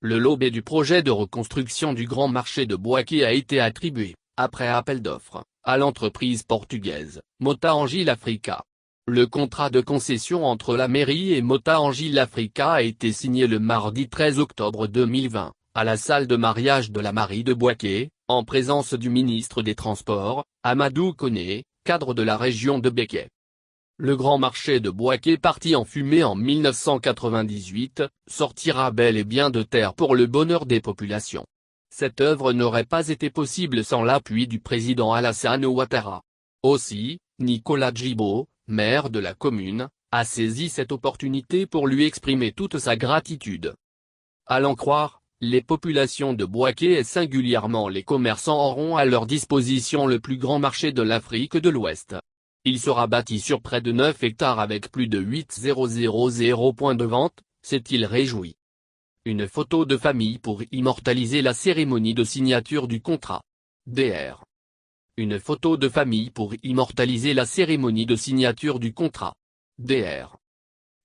Le lot B du projet de reconstruction du grand marché de Bouaké a été attribué, après appel d'offres, à l'entreprise portugaise, Mota-Engil Africa. Le contrat de concession entre la mairie et Mota-Engil Africa a été signé le mardi 13 octobre 2020, à la salle de mariage de la mairie de Bouaké, en présence du ministre des Transports, Amadou Koné, cadre de la région de Béké. Le grand marché de Bouaké parti en fumée en 1998, sortira bel et bien de terre pour le bonheur des populations. Cette œuvre n'aurait pas été possible sans l'appui du président Alassane Ouattara. Aussi, Nicolas Djibo, maire de la commune, a saisi cette opportunité pour lui exprimer toute sa gratitude. À l'en croire, les populations de Bouaké et singulièrement les commerçants auront à leur disposition le plus grand marché de l'Afrique de l'Ouest. Il sera bâti sur près de 9 hectares avec plus de 8000 points de vente, s'est-il réjoui. Une photo de famille pour immortaliser la cérémonie de signature du contrat. Dr. Une photo de famille pour immortaliser la cérémonie de signature du contrat. Dr.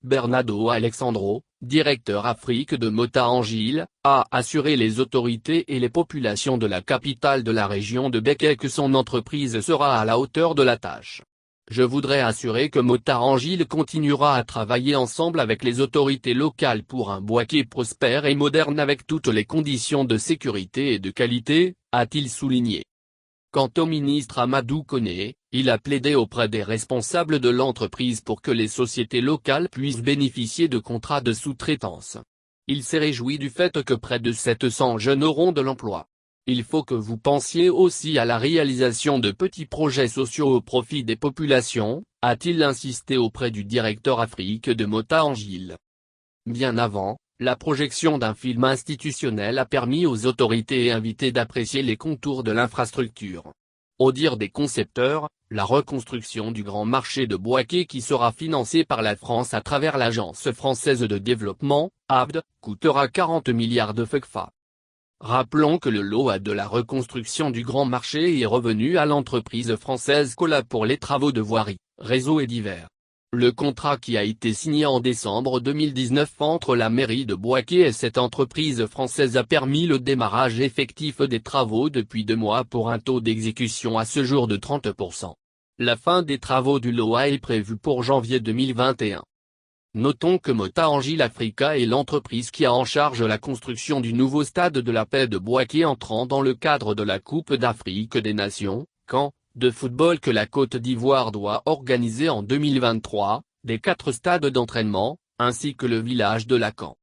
Bernardo Alexandro, directeur Afrique de Mota-Engil, a assuré les autorités et les populations de la capitale de la région de Béké que son entreprise sera à la hauteur de la tâche. Je voudrais assurer que Mota-Engil continuera à travailler ensemble avec les autorités locales pour un Bouaké prospère et moderne avec toutes les conditions de sécurité et de qualité, a-t-il souligné. Quant au ministre Amadou Koné, il a plaidé auprès des responsables de l'entreprise pour que les sociétés locales puissent bénéficier de contrats de sous-traitance. Il s'est réjoui du fait que près de 700 jeunes auront de l'emploi. Il faut que vous pensiez aussi à la réalisation de petits projets sociaux au profit des populations, a-t-il insisté auprès du directeur Afrique de Mota-Engil. Bien avant, la projection d'un film institutionnel a permis aux autorités et invités d'apprécier les contours de l'infrastructure. Au dire des concepteurs, la reconstruction du grand marché de Bouaké qui sera financé par la France à travers l'Agence française de développement, AFD, coûtera 40 milliards de CFA. Rappelons que le lot A de la reconstruction du grand marché est revenu à l'entreprise française Cola pour les travaux de voirie, réseau et divers. Le contrat qui a été signé en décembre 2019 entre la mairie de Bouaké et cette entreprise française a permis le démarrage effectif des travaux depuis 2 mois pour un taux d'exécution à ce jour de 30%. La fin des travaux du lot A est prévue pour janvier 2021. Notons que Mota-Engil Africa est l'entreprise qui a en charge la construction du nouveau stade de la paix de Bouaké entrant dans le cadre de la Coupe d'Afrique des Nations, CAN, de football que la Côte d'Ivoire doit organiser en 2023, des 4 stades d'entraînement, ainsi que le village de Lacan.